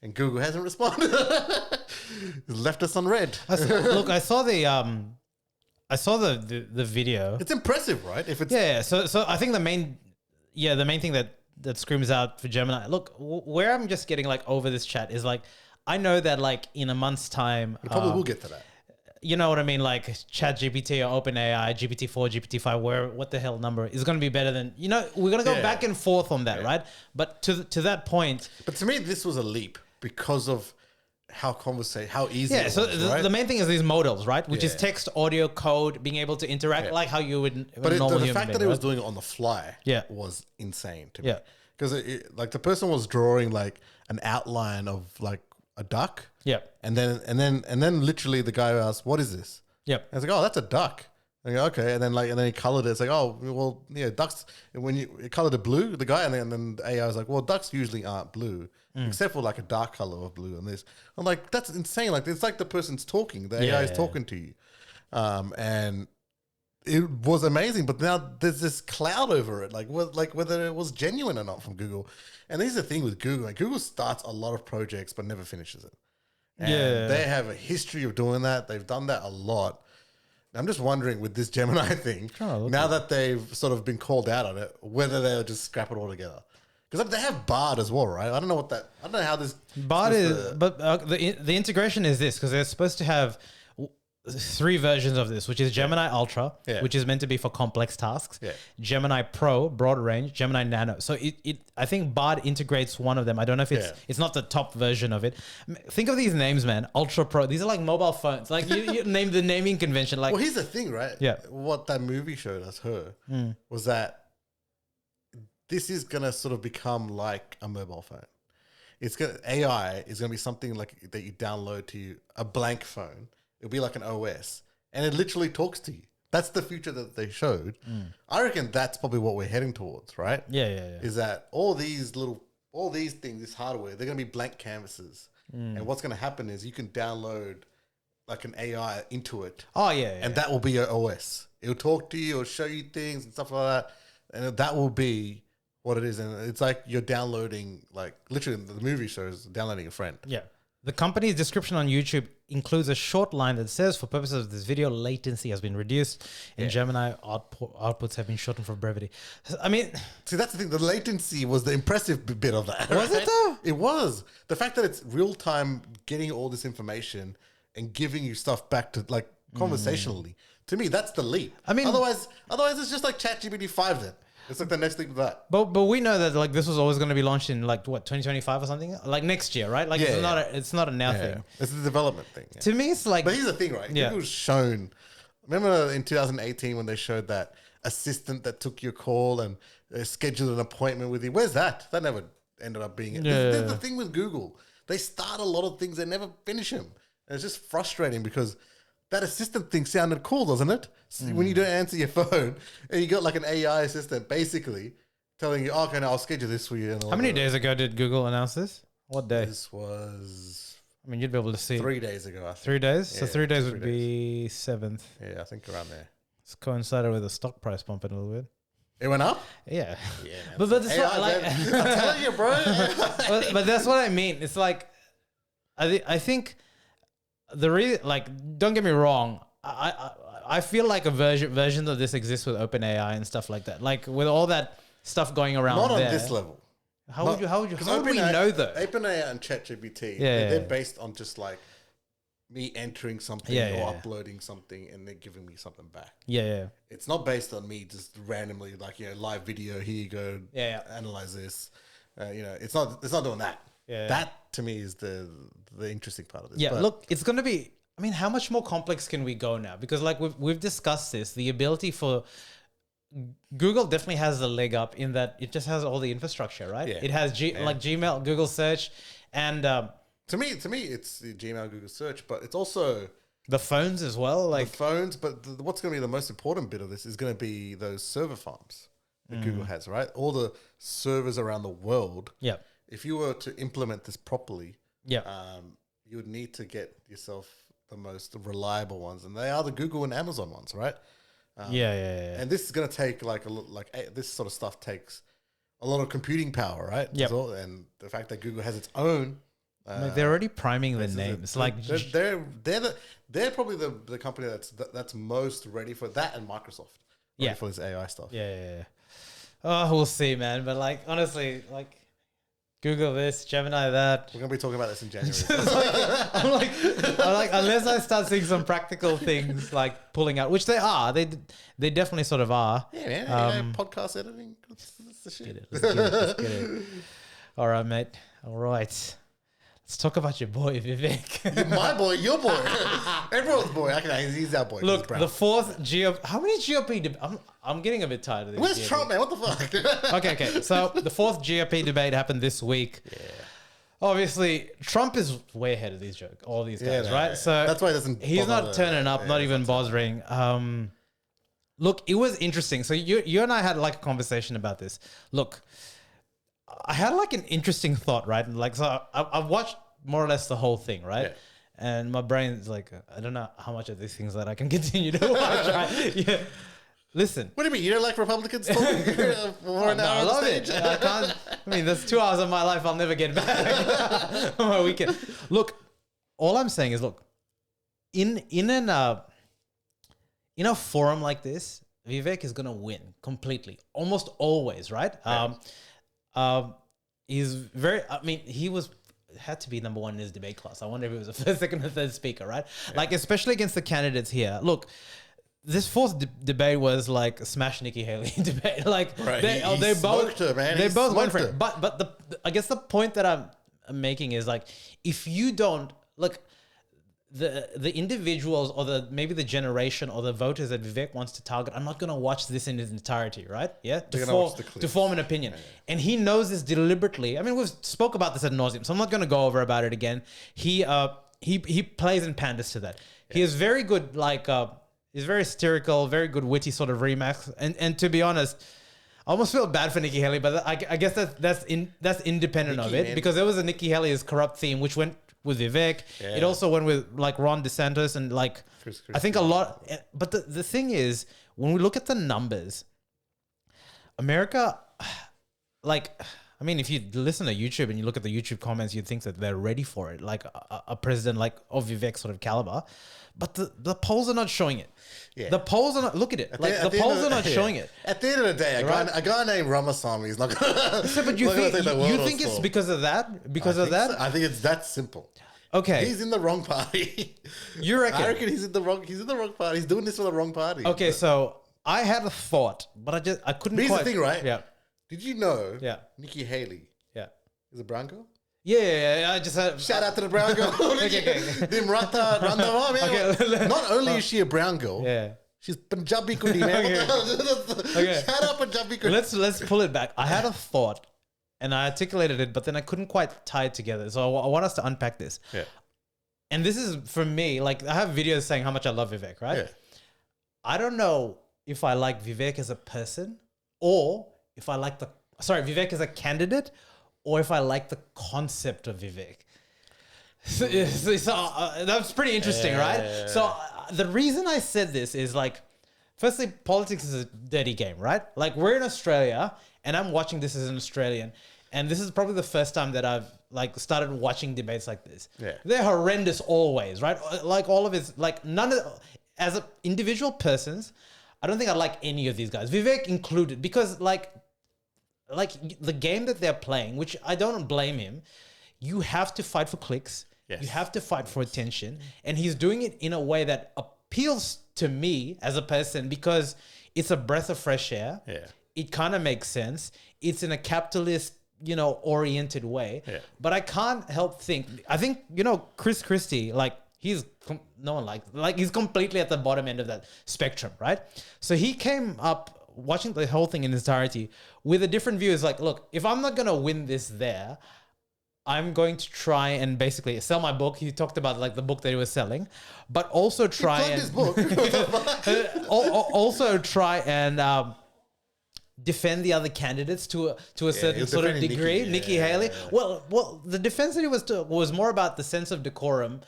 And Google hasn't responded. It's left us on red. Look, I saw the video. It's impressive, right? If it's So I think the main thing that screams out for Gemini. Look, where I'm just getting like over this chat is like, I know that like in a month's time, we probably will get to that. You know what I mean? Like ChatGPT or OpenAI, GPT-4, GPT-5, what the hell number is going to be better than, you know, we're going to go back and forth on that, right? But to that point. But to me, this was a leap because of how easy it was, so right? the main thing is these modals, right? Which is text, audio, code, being able to interact like how you would but normal human the fact being, that it was doing it on the fly was insane to me. Because like the person was drawing like an outline of like a duck. Yep. And then literally the guy asked, "What is this?" Yep. And it's like, "Oh, that's a duck." And I go, okay, and then he colored it. It's like, "Oh, well, yeah, ducks." When you colored it blue, the guy, and then the AI was like, "Well, ducks usually aren't blue, except for like a dark color of blue." And this, I'm like, "That's insane!" Like it's like the person's talking, the AI is talking to you, and it was amazing. But now there's this cloud over it, like whether it was genuine or not from Google. And this is the thing with Google. Like Google starts a lot of projects but never finishes it. And they have a history of doing that. They've done that a lot. I'm just wondering with this Gemini thing, now that they've sort of been called out on it, whether they'll just scrap it all together. Because they have Bard as well, right? I don't know how this Bard is, but the integration is this, because they're supposed to have 3 versions of this, which is Gemini Ultra, which is meant to be for complex tasks, Gemini Pro, broad range, Gemini Nano. So I think Bard integrates one of them. I don't know if it's not the top version of it. Think of these names, man. Ultra Pro. These are like mobile phones. Like you name the naming convention. Like, well, here's the thing, right? Yeah. What that movie showed us, was that this is gonna sort of become like a mobile phone. AI is gonna be something like that you download to a blank phone. It'll be like an OS, and it literally talks to you. That's the future that they showed. I reckon that's probably what we're heading towards, right? Yeah. Is that all these things, this hardware, they're going to be blank canvases. And what's going to happen is you can download like an AI into it. Oh, yeah. And that will be your OS. It'll talk to you, it'll show you things and stuff like that. And that will be what it is. And it's like you're downloading, like literally the movie shows downloading a friend. Yeah. The company's description on YouTube includes a short line that says, for purposes of this video, latency has been reduced and Gemini outputs have been shortened for brevity. I mean... See, that's the thing. The latency was the impressive bit of that. Was it though? It was. The fact that it's real time getting all this information and giving you stuff back to, like, conversationally. To me, that's the leap. I mean... Otherwise it's just like ChatGPT 5 then. It's like the next thing to that. But we know that like this was always going to be launched in like what 2025 or something, like next year, right? Like it's not a now thing. It's a development thing. Yeah. To me, it's like. But here's the thing, right? Google's shown. Remember in 2018 when they showed that assistant that took your call and scheduled an appointment with you? Where's that? That never ended up being it. That's the thing with Google. They start a lot of things, they never finish them. And it's just frustrating because that assistant thing sounded cool, doesn't it? When you don't answer your phone and you got like an AI assistant basically telling you, okay, now I'll schedule this for you. And how many days ago did Google announce this? What day? This was... I mean, you'd be able to see 3 days ago, I think. 3 days? Yeah, so 3 days would be 7th. Yeah, I think around there. It's coincided with the stock price pumping a little bit. It went up? Yeah. Yeah. But that's what, like, I'm telling you, bro. but that's what I mean. It's like, I think like, don't get me wrong. I feel like a version of this exists with OpenAI and stuff like that. Like with all that stuff going around Not there. on this level. How would we know though? OpenAI and ChatGPT, they're based on just like me entering something or uploading something and they're giving me something back. Yeah. It's not based on me just randomly like, live video, here you go, analyze this. It's not doing that. Yeah. That to me is the interesting part of this. Yeah, look, it's going to be, I mean, how much more complex can we go now? Because like we've discussed this, the ability for Google definitely has a leg up in that it just has all the infrastructure, right? Yeah. It has like Gmail, Google Search, and to me, it's the Gmail, Google Search, but it's also the phones as well. Like the phones, but what's going to be the most important bit of this is going to be those server farms that Google has, right? All the servers around the world. Yeah. If you were to implement this properly, you would need to get yourself the most reliable ones, and they are the Google and Amazon ones, right? And this is going to take this sort of stuff takes a lot of computing power, right? Yeah. And the fact that Google has its own, they're already priming the names. Like they're probably the company that's most ready for that, and Microsoft for this AI stuff. Yeah. Oh, we'll see, man. But like honestly, like. Google this, Gemini that. We're gonna be talking about this in January. I'm like, unless I start seeing some practical things like pulling out, which they are, they definitely sort of are. Yeah, man. Podcast editing, that's the shit. Let's get it. All right, mate. All right. Let's talk about your boy Vivek. My boy, your boy, everyone's boy. He's our boy. Look, the fourth GOP. How many GOP? I'm getting a bit tired of this. Where's Trump, man? What the fuck? Okay. So the fourth GOP debate happened this week. obviously Trump is way ahead of all these guys, no, right? So that's why he doesn't. he's bother not turning up, not even bothering. Look, it was interesting. So you and I had like a conversation about this. Look, I had like an interesting thought, right? And like, so I've watched more or less the whole thing, right? Yeah. And my brain's like, I don't know how much of these things that I can continue to watch, right? Yeah. Listen. What do you mean? You don't like Republicans talking for an hour? I love it. I can't. I mean, there's 2 hours of my life I'll never get back on my weekend. Look, all I'm saying is, look, in a forum like this, Vivek is gonna win completely, almost always, right? He's very. I mean, had to be number one in his debate class. I wonder if he was the first, second, or third speaker, right? Yeah. Like, especially against the candidates here. Look, this fourth debate was like a smash Nikki Haley debate. Like, right. they both her, man. They both went for it. But I guess the point that I'm making is like, if you don't look. The individuals or maybe the generation or the voters that Vivek wants to target, I'm not going to watch this in its entirety, right? Yeah, to form an opinion. Yeah. And he knows this deliberately. I mean, we've spoke about this ad nauseum, so I'm not going to go over about it again. He plays and panders to that. Yeah. He is very good, like he's very satirical, very good witty sort of remarks. And to be honest, I almost feel bad for Nikki Haley, but I guess that's independent of it, because there was a Nikki Haley's corrupt theme which went with Vivek. Yeah. It also went with like Ron DeSantis and like I think a lot. But the thing is, when we look at the numbers, America, like, I mean, if you listen to YouTube and you look at the YouTube comments, you'd think that they're ready for it, like a president like of Vivek sort of caliber. But the polls are not showing it. Yeah. The polls are not. Look at it. The polls are not showing it. At the end of the day, a guy named Ramaswamy is not going to. But you think it's because of that? Because of that? So. I think it's that simple. Okay, he's in the wrong party. You reckon? I reckon he's in the wrong. He's in the wrong party. He's doing this for the wrong party. Okay, so I had a thought, but I couldn't. Here's the thing, right? Yeah. Did you know? Yeah. Nikki Haley. Yeah. Is a brown girl. Yeah, I just had... Shout out to the brown girl. Okay. Not only is she a brown girl, she's Punjabi Kudi, man. Okay. Shout out Punjabi Kudi. Let's pull it back. I had a thought and I articulated it, but then I couldn't quite tie it together. So I want us to unpack this. Yeah. And this is, for me, like, I have videos saying how much I love Vivek, right? Yeah. I don't know if I like Vivek as a person or if I like Vivek as a candidate, or if I like the concept of Vivek. So that's pretty interesting, right? So the reason I said this is like, firstly, politics is a dirty game, right? Like, we're in Australia and I'm watching this as an Australian. And this is probably the first time that I've like started watching debates like this. Yeah. They're horrendous always, right? Like all of it's like as a individual persons, I don't think I like any of these guys, Vivek included, because like the game that they're playing, which I don't blame him, you have to fight for clicks. Yes. You have to fight for attention. And he's doing it in a way that appeals to me as a person because it's a breath of fresh air. Yeah. It kind of makes sense. It's in a capitalist, oriented way. Yeah. But I can't help I think, Chris Christie, like he's completely at the bottom end of that spectrum, right? So he came up watching the whole thing in entirety with a different view. Is like, look, if I'm not going to win this there, I'm going to try and basically sell my book. He talked about like the book that he was selling, but also try and his book. Also try and defend the other candidates to a certain sort of degree. Nikki Haley. Yeah. Well, the defense that he was more about the sense of decorum,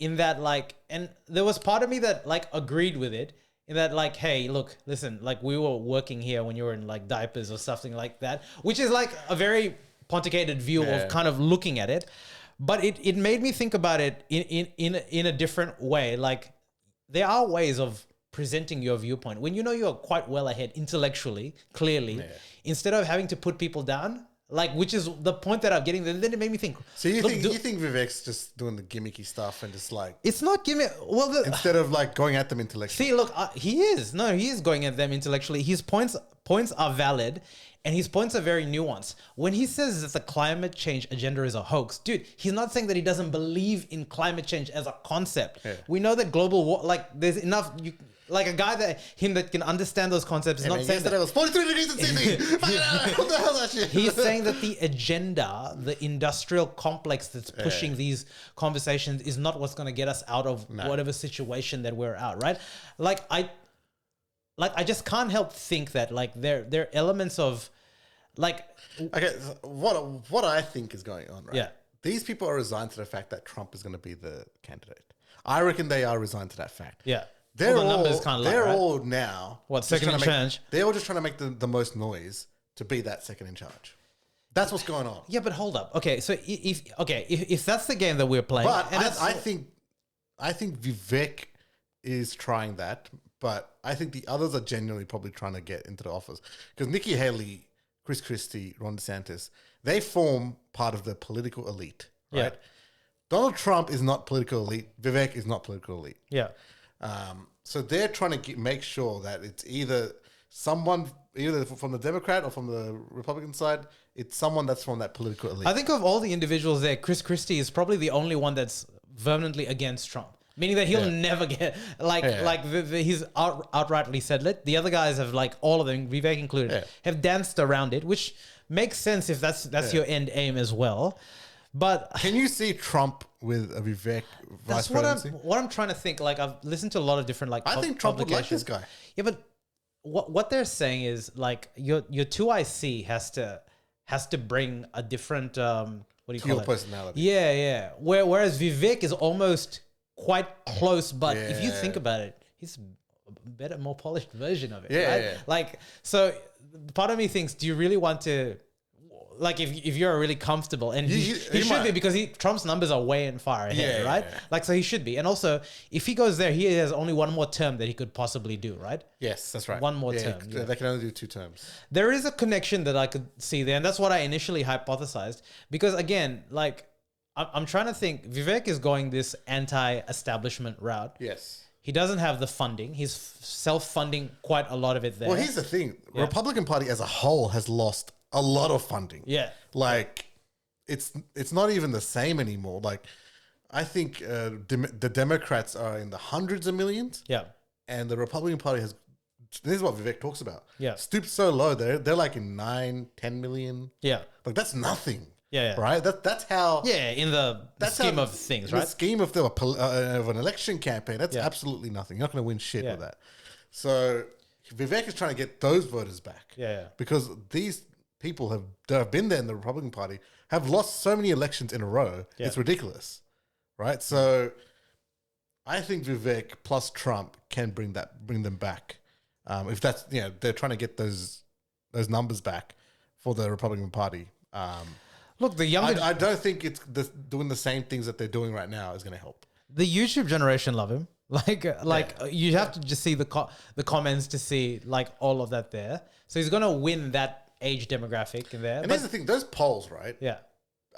in that like, and there was part of me that like agreed with it. In that, like, hey, look, listen, like we were working here when you were in like diapers or something like that, which is like a very pontificated view of kind of looking at it. But it made me think about it in a different way. Like, there are ways of presenting your viewpoint when you're quite well ahead intellectually, clearly, instead of having to put people down. Like, which is the point that I'm getting. Then it made me think. So you think Vivek's just doing the gimmicky stuff and just like... It's not gimmick. Well, instead of like going at them intellectually. See, look, he is. No, he is going at them intellectually. His points are valid and his points are very nuanced. When he says that the climate change agenda is a hoax, dude, he's not saying that he doesn't believe in climate change as a concept. Yeah. We know that global war, like there's enough... like a guy that can understand those concepts is not saying yesterday that. was 43 degrees in Sydney. What the hell is that shit? He's saying that the agenda, the industrial complex that's pushing these conversations is not what's going to get us out of whatever situation that we're out, right? Like I just can't help think that like there are elements of like Okay, so what I think is going on, right? Yeah. These people are resigned to the fact that Trump is going to be the candidate. I reckon they are resigned to that fact. Yeah. They're Well, the numbers kinda like, right? all now. What, just second trying in to make- charge? They're all just trying to make the most noise to be that second in charge. That's what's going on. Yeah, but hold up. Okay, so if that's the game that we're playing, But and I think Vivek is trying that, but I think the others are genuinely probably trying to get into the office because Nikki Haley, Chris Christie, Ron DeSantis, they form part of the political elite, right? Yeah. Donald Trump is not political elite. Vivek is not political elite. yeah. So they're trying to make sure that it's either someone, either from the Democrat or from the Republican side, it's someone that's from that political elite. I think of all the individuals there, Chris Christie is probably the only one that's vehemently against Trump. Meaning that he'll never get he's outrightly said it. The other guys have like all of them, Vivek included, have danced around it, which makes sense if that's your end aim as well. But can you see Trump with a Vivek vice that's what presidency? what I'm trying to think. Like I've listened to a lot of different like I think Trump would like this publications. guy. Yeah, but what they're saying is like your 2IC has to bring a different what do you call Your it? personality. Yeah. Whereas Vivek is almost quite close, but if you think about it, he's a better, more polished version of it. Yeah, right? yeah. Like, so part of me thinks, do you really want to, like, if you're really comfortable, and he should might. be, because Trump's numbers are way and far ahead, Yeah, right? yeah. Like, so he should be. And also, if he goes there, he has only one more term that he could possibly do, right? Yes, that's right. One more term, yeah. They can only do 2 terms. There is a connection that I could see there, and that's what I initially hypothesized. Because again, like, I'm trying to think, Vivek is going this anti-establishment route. Yes. He doesn't have the funding. He's self-funding quite a lot of it there. Well, here's the thing. Republican Party as a whole has lost a lot of funding. Yeah. Like, it's not even the same anymore. Like, I think the Democrats are in the hundreds of millions. Yeah. And the Republican Party has, this is what Vivek talks about. Yeah. Stooped so low, they're like in 9, 10 million. Yeah. Like, that's nothing. Yeah. Right? That's how... Yeah, in the scheme how- of things, in right? the scheme of of an election campaign, that's absolutely nothing. You're not going to win shit with that. So Vivek is trying to get those voters back. Yeah. Because these people that have been there in the Republican Party have lost so many elections in a row. Yeah. It's ridiculous. Right? So I think Vivek plus Trump can bring them back. If that's, they're trying to get those numbers back for the Republican Party. Look, the younger... I don't think it's doing the same things that they're doing right now is going to help. The YouTube generation love him. You have to just see the comments to see like all of that there. So he's gonna win that age demographic in there. And here's the thing: those polls, right? Yeah,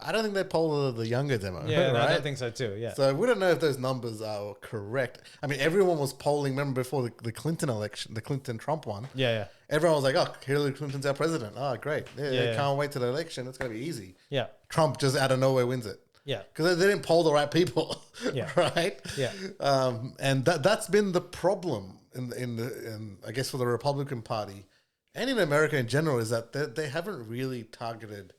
I don't think they poll the younger demo. yeah, right? no, I don't think so too. Yeah, So we don't know if those numbers are correct. I mean, everyone was polling. Remember before the Clinton election, the Clinton-Trump one? yeah, Everyone was like, "Oh, Hillary Clinton's our president. Oh, great! Yeah. Can't wait to the election. It's gonna be easy." yeah, Trump just out of nowhere wins it. yeah, Because they didn't poll the right people. Yeah. Right. Yeah. And that's been the problem in I guess for the Republican Party and in America in general is that they haven't really targeted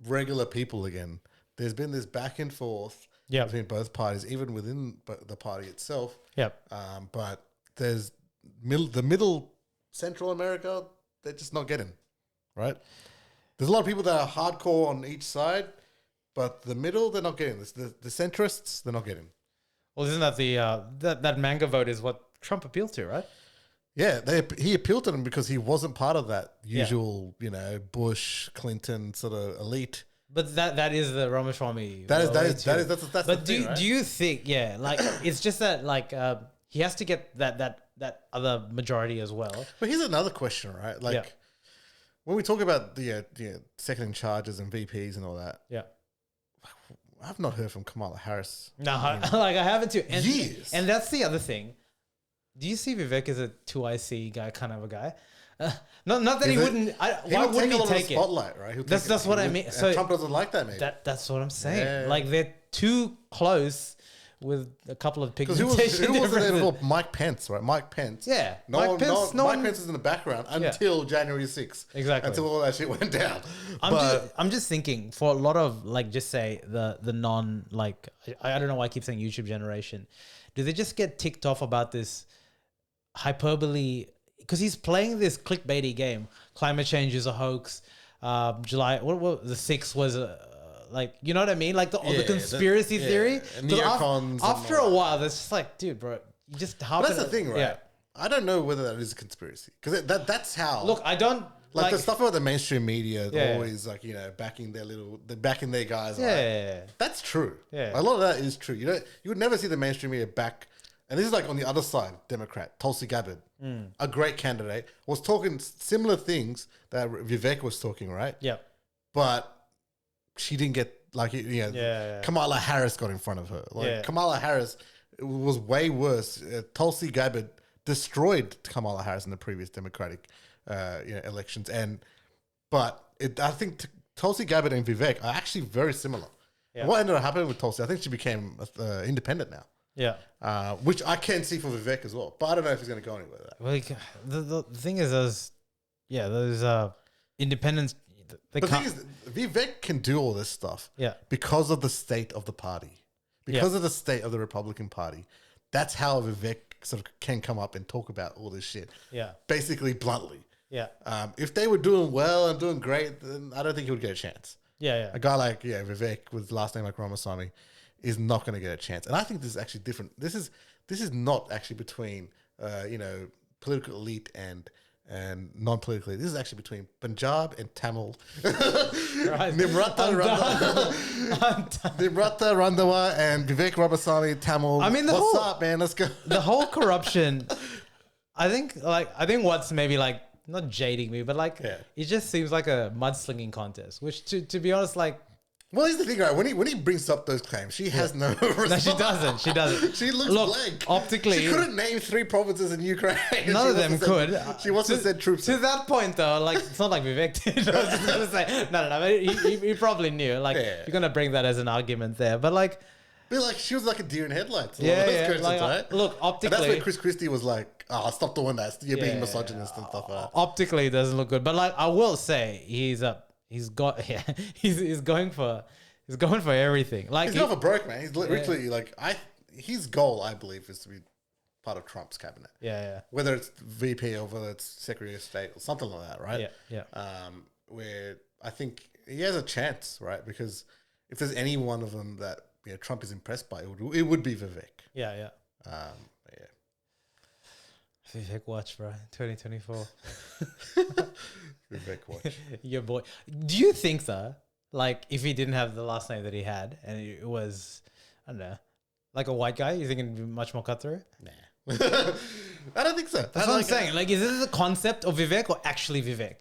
regular people again. There's been this back and forth between both parties, even within the party itself. yeah. But there's the middle Central America, they're just not getting, right? There's a lot of people that are hardcore on each side, but the middle, they're not getting this. The centrists, they're not getting. Well, isn't that the that manga vote is what Trump appealed to, right? Yeah, he appealed to them because he wasn't part of that usual, Bush, Clinton sort of elite. But that is the Ramaswamy. That's but the thing, right? do you think like it's just that like he has to get that other majority as well? But here's another question, right? Like when we talk about the second in charges and VPs and all that, I've not heard from Kamala Harris. No, I haven't too. And, years. And that's the other thing. Do you see Vivek as a 2IC guy, kind of a guy? Not that he wouldn't. Why wouldn't he take it? Spotlight, right? That's what I mean. So Trump doesn't like that, maybe. That's what I'm saying. Yeah. Like they're too close with a couple of Because who pigmentation was there differences. for? Mike Pence, right? Mike Pence. Yeah, Mike Pence is in the background until January 6th. Exactly. Until all that shit went down. I'm just thinking for a lot of like, just say the non like, I don't know why I keep saying YouTube generation. Do they just get ticked off about this hyperbole? Because he's playing this clickbaity game. Climate change is a hoax. July, what the 6th was like, you know what I mean? Like the conspiracy theory. Neocons. After a while, that's just like, dude, bro, you just But that's the thing, right? Yeah. I don't know whether that is a conspiracy because that's how. Look, I don't like the stuff about the mainstream media. Always like backing their guys. Yeah, that's true. Yeah, a lot of that is true. You would never see the mainstream media back. And this is like on the other side, Democrat Tulsi Gabbard, a great candidate, was talking similar things that Vivek was talking, right? Yeah, but she didn't get Kamala Harris got in front of her. Kamala Harris was way worse. Tulsi Gabbard destroyed Kamala Harris in the previous Democratic elections, but I think Tulsi Gabbard and Vivek are actually very similar. Yeah. And what ended up happening with Tulsi? I think she became independent now. Yeah, which I can see for Vivek as well, but I don't know if he's going to go anywhere with that. Well, the thing is, those independents. The thing is, Vivek can do all this stuff because of the state of the party, because of the state of the Republican Party. That's how Vivek sort of can come up and talk about all this shit. Yeah, basically bluntly. Yeah. If they were doing well and doing great, then I don't think he would get a chance. Yeah. A guy like Vivek with last name like Ramaswamy is not going to get a chance. And I think this is actually different. This is not actually between political elite and non-political elite. This is actually between Punjab and Tamil. Nimrata Randhawa and Vivek Ramaswamy Tamil. I mean, what's up, man? Let's go. The whole corruption. I think what's maybe like not jading me, but it just seems like a mudslinging contest. Which to be honest, like. Well, here's the thing, right? When he brings up those claims, she has no response. No, she doesn't. She looks blank. Optically, she couldn't name 3 provinces in Ukraine. None of them could. She wants to send troops. To that point, though, like it's not like Vivek did. I was just gonna say no. He probably knew. Like you're gonna bring that as an argument there, but like. But like she was like a deer in headlights. Right? Look, optically, and that's when Chris Christie was like, "Oh, stop doing that. You're being misogynist and stuff like that." Optically, it doesn't look good, but like I will say, he's going for everything. Like he's not for broke, man. He's literally his goal, I believe, is to be part of Trump's cabinet. Yeah. Whether it's VP or whether it's Secretary of State or something like that, right? Yeah. Where I think he has a chance, right? Because if there's any one of them that Trump is impressed by, it would be Vivek. Yeah. Vivek watch, bro. 2024. Vivek watch. Your boy. Do you think though? Like, if he didn't have the last name that he had, and it was, I don't know, like a white guy, you think it'd be much more cutthroat? Nah. I don't think so. That's what I'm saying. Like, is this the concept of Vivek or actually Vivek?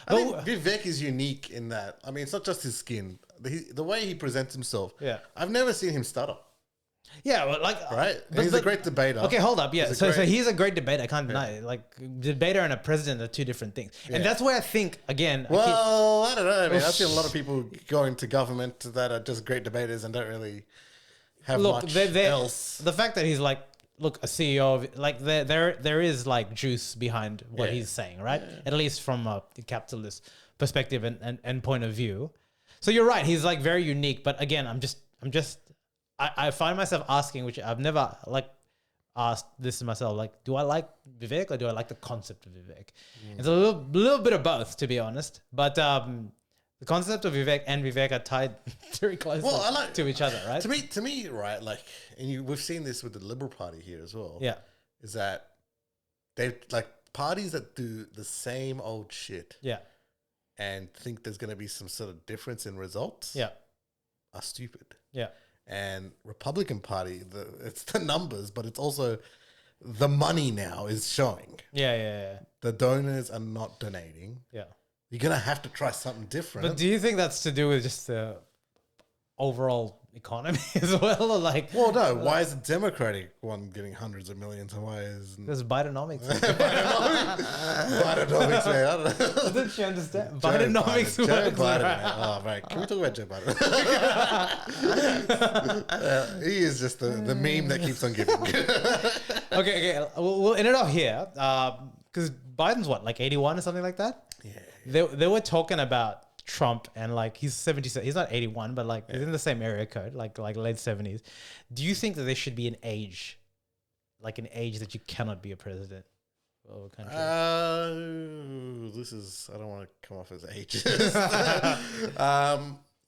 I think Vivek is unique in that, I mean, it's not just his skin. The way he presents himself. Yeah. I've never seen him stutter. Yeah, well, like... Right? He's a great debater. Okay, hold up. Yeah, so he's a great debater. I can't deny it. Like, debater and a president are 2 different things. And that's where I think, again... I don't know. I mean, I see a lot of people go into government that are just great debaters and don't really have much else. The fact that he's like, look, a CEO of... Like, there is, like, juice behind what he's saying, right? Yeah. At least from a capitalist perspective and point of view. So you're right. He's, like, very unique. But again, I find myself asking, which I've never asked this to myself, like, do I like Vivek or do I like the concept of Vivek? It's a little bit of both, to be honest. But the concept of Vivek and Vivek are tied very closely to each other, right? To me, right, like, and we've seen this with the Liberal Party here as well. Yeah, is that they like parties that do the same old shit. Yeah, and think there's going to be some sort of difference in results. Yeah, are stupid. Yeah. And Republican Party, it's the numbers, but it's also the money now is showing. Yeah. The donors are not donating. Yeah. You're going to have to try something different. But do you think that's to do with just the overall economy as well? Or like... Well, no. Why is the Democratic one getting hundreds of millions? And why is... There's Bidenomics. Bidenomics. Bidenomics, man. I don't know. Didn't she understand? Joe Bidenomics Biden. Joe works, Biden. right? Man. Oh, right. Can we talk about Joe Biden? He is just the meme that keeps on giving. Okay. We'll end it off here. Because Biden's what, like 81 or something like that? Yeah. They were talking about Trump and like he's 77. He's not 81, but like he's in the same area code, like late 70s. Do you think that there should be an age that you cannot be a president of a country? This is, I don't want to come off as ageist.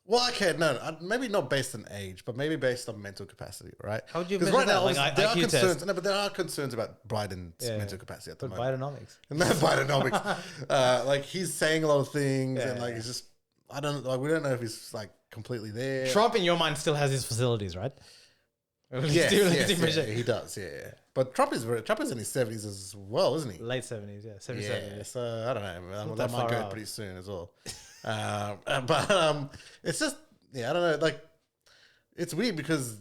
Well, okay, no, maybe not based on age, but maybe based on mental capacity, right? How would you Because measure right that? now, Like there are IQ concerns. test? No, but there are concerns about Biden's mental capacity at the But moment. Bidenomics. No, Bidenomics. Like he's saying a lot of things, and like it's just, I don't like. We don't know if he's like completely there. Trump, in your mind, still has his facilities, right? Yes, he does. Yeah. But Trump is in his 70s as well, isn't he? Late 70s, yeah, 77. Yeah. So I don't know. Not That that might far go out. pretty soon as well. But it's just, I don't know. Like, it's weird because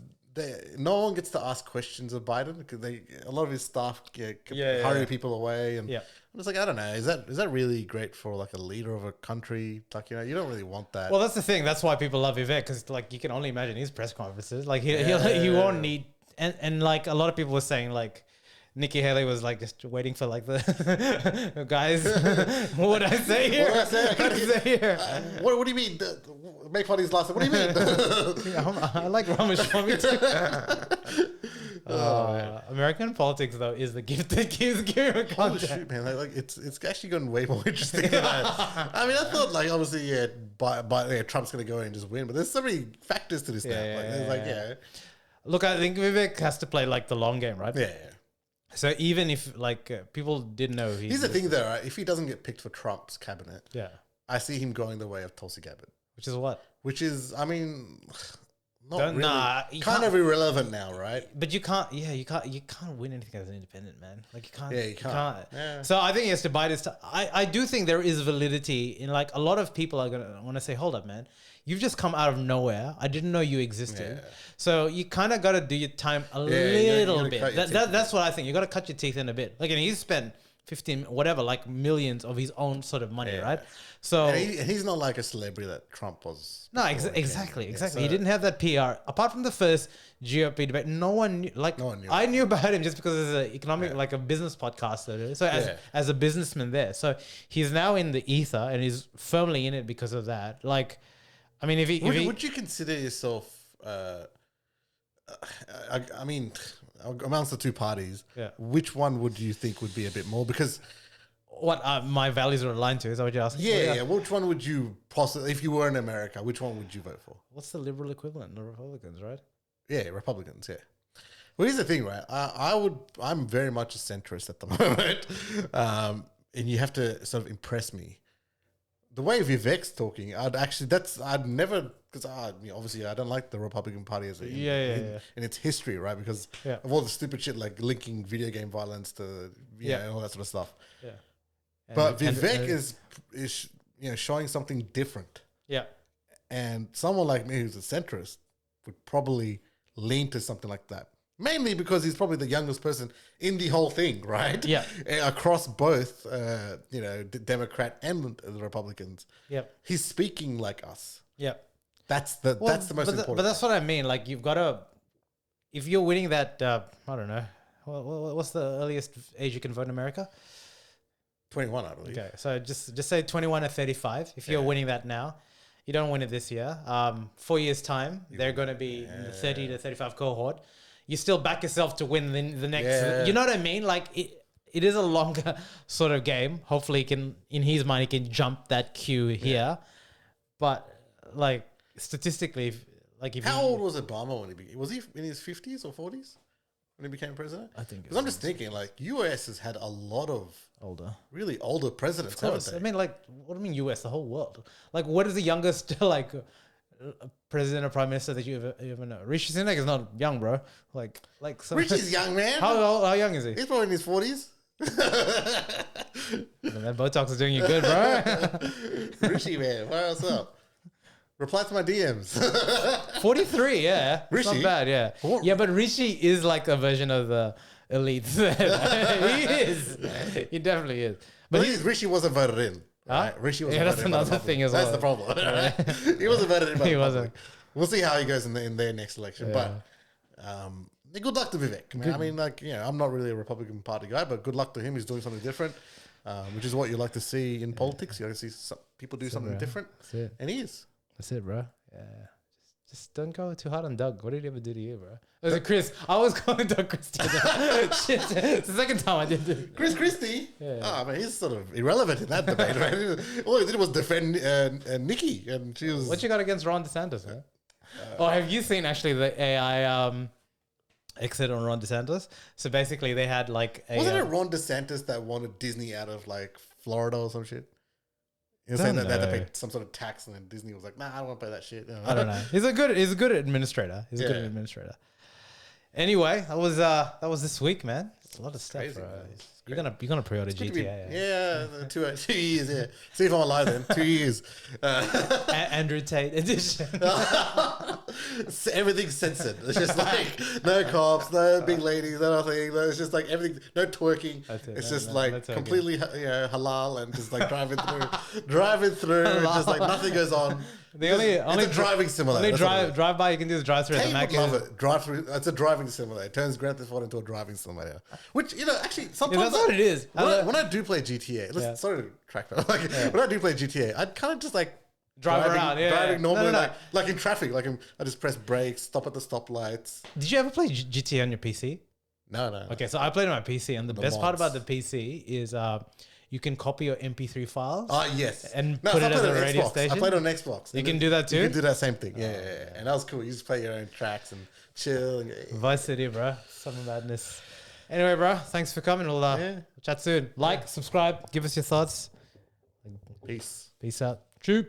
no one gets to ask questions of Biden because a lot of his staff hurry people away, and I'm just like, I don't know. Is that really great for like a leader of a country? Like, you don't really want that. Well, that's the thing. That's why people love Vivek, because like you can only imagine his press conferences. Like he won't need, and like a lot of people were saying like Nikki Haley was like just waiting for like the guys. What did I say here? What did I say? What did I say here? What do you mean? Make fun of his last. What do you mean? I like Ramaswamy too. American politics though is the gift that keeps giving Oh content. shoot, man! Like it's actually gotten way more interesting than that. I mean, I thought like obviously Trump's gonna go in and just win, but there's so many factors to this now. Look, I think Vivek has to play like the long game, right? Yeah. So even if like people didn't know, Here's the thing, though. Right? If he doesn't get picked for Trump's cabinet, I see him going the way of Tulsi Gabbard, which is what? which is, I mean, not Don't- really, nah, you kind of irrelevant now, right? But you can't. Yeah, you can't win anything as an independent man. Like you can't. Yeah, you can't. Yeah. So I think he has to bide his time. I do think there is validity in like a lot of people are gonna want to say, hold up, man. You've just come out of nowhere. I didn't know you existed. Yeah. So you kind of got to do your time a you little gotta bit. cut your That's what I think. You got to cut your teeth in a bit. Like, and he's spent 15, whatever, like millions of his own sort of money, right? So And he's not like a celebrity that Trump was. no, before he exactly. came. He So- didn't have that PR. Apart from the first GOP debate, no one knew. Like, No one knew I knew about him just because it's an economic, like a business podcaster. So as a businessman there, so he's now in the ether and he's firmly in it because of that. Like, I mean, if he Would you consider yourself? I mean, amongst the two parties, which one would you think would be a bit more? Because what my values are aligned to, is that what you're asking? yeah. Which one would you possibly, if you were in America, which one would you vote for? What's the liberal equivalent? The Republicans, right? Yeah, Republicans. Yeah. Well, here's the thing, right? I'm very much a centrist at the moment, and you have to sort of impress me. The way Vivek's talking, I'd never, because obviously I don't like the Republican Party as in its history, right? Because of all the stupid shit like linking video game violence to all that sort of stuff. Yeah. But Vivek is showing something different. Yeah. And someone like me who's a centrist would probably lean to something like that. Mainly because he's probably the youngest person in the whole thing, right? Yeah. Across both, the Democrat and the Republicans. Yep. He's speaking like us. Yep. That's the most important. But that's what I mean. Like you've got to, if you're winning that, I don't know, what's the earliest age you can vote in America? 21, I believe. Okay, so just say 21 or 35. If you're winning that now, you don't win it this year. 4 years time, they're going to be in the 30 to 35 cohort. You still back yourself to win the next. Yeah. You know what I mean? Like it is a longer sort of game. Hopefully, he can, in his mind, he can jump that queue here. But like statistically, if How old was Obama when he became? Was he in his 50s or 40s when he became president? I think. Because I'm just thinking, like, US has had a lot of older. really older presidents. Of course. Haven't I mean, like, what do you mean US? The whole world. Like, what is the youngest, like, president or prime minister that you ever know? Rishi Sunak is not young, bro. Like some, Richie's young, man. How young is he? He's probably in his 40s. That Botox is doing you good, bro. Rishi, man. What's up? Reply to my DMs. 43, yeah. It's Rishi? not bad, yeah. What? Yeah, but Rishi is like a version of the elites. He is. He definitely is. But Rishi wasn't voted in. Right? Rishi wasn't that's voted in by the another public. thing as That's well. the problem. Right? He wasn't voted in by the public. wasn't. We'll see how he goes in their next election. Yeah. But good luck to Vivek. I mean, like, you know, I'm not really a Republican Party guy, but good luck to him. He's doing something different, which is what you like to see in politics. You like to see people do something different. That's it. And he is. That's it, bro. Yeah. Just don't go too hard on Doug. What did he ever do to you, bro? Was it Chris? I was calling Doug Christie. Shit. It's the second time I did it. Chris Christie? Yeah. Oh, man, he's sort of irrelevant in that debate, right? All he did was defend Nikki, and she was... What you got against Ron DeSantis, man? Have you seen actually the AI exit on Ron DeSantis? So basically they had like a... Wasn't it Ron DeSantis that wanted Disney out of like Florida or some shit? He was saying that they had to pay some sort of tax, and then Disney was like, "Nah, I don't want to pay that shit." I don't know. He's a good administrator. He's a good administrator. Anyway, that was this week, man. It's a lot of stuff. Crazy, Bro. You're gonna pre-order GTA. Yeah, 2 years. Yeah, see if I'm alive then. 2 years. Andrew Tate edition. Everything's censored. It's just like no cops, no big ladies, no nothing. It's just like everything. No twerking. It's just like completely halal and just like driving through. It's just like nothing goes on. It's a driving simulator. Only drive by you can do is drive through. Tate would love it. Drive through. It's a driving simulator. It turns Grand Theft Auto into a driving simulator. Which, you know, actually sometimes that's what it is. When I do play GTA, sorry to track that. Like when I do play GTA, I'd kind of just like drive around, driving normally, like in traffic. Like I just press brakes, stop at the stoplights. Did you ever play GTA on your PC? No. Okay, so I played on my PC, and the best part about the PC is you can copy your MP3 files. Oh, yes. And put it as a radio station. I played on Xbox. You can do that too? You can do that same thing. Yeah. And that was cool. You just play your own tracks and chill. Vice City, bro. Summer madness. Anyway, bro, thanks for coming. We'll chat soon. Subscribe, give us your thoughts. Peace. Peace out. Choop.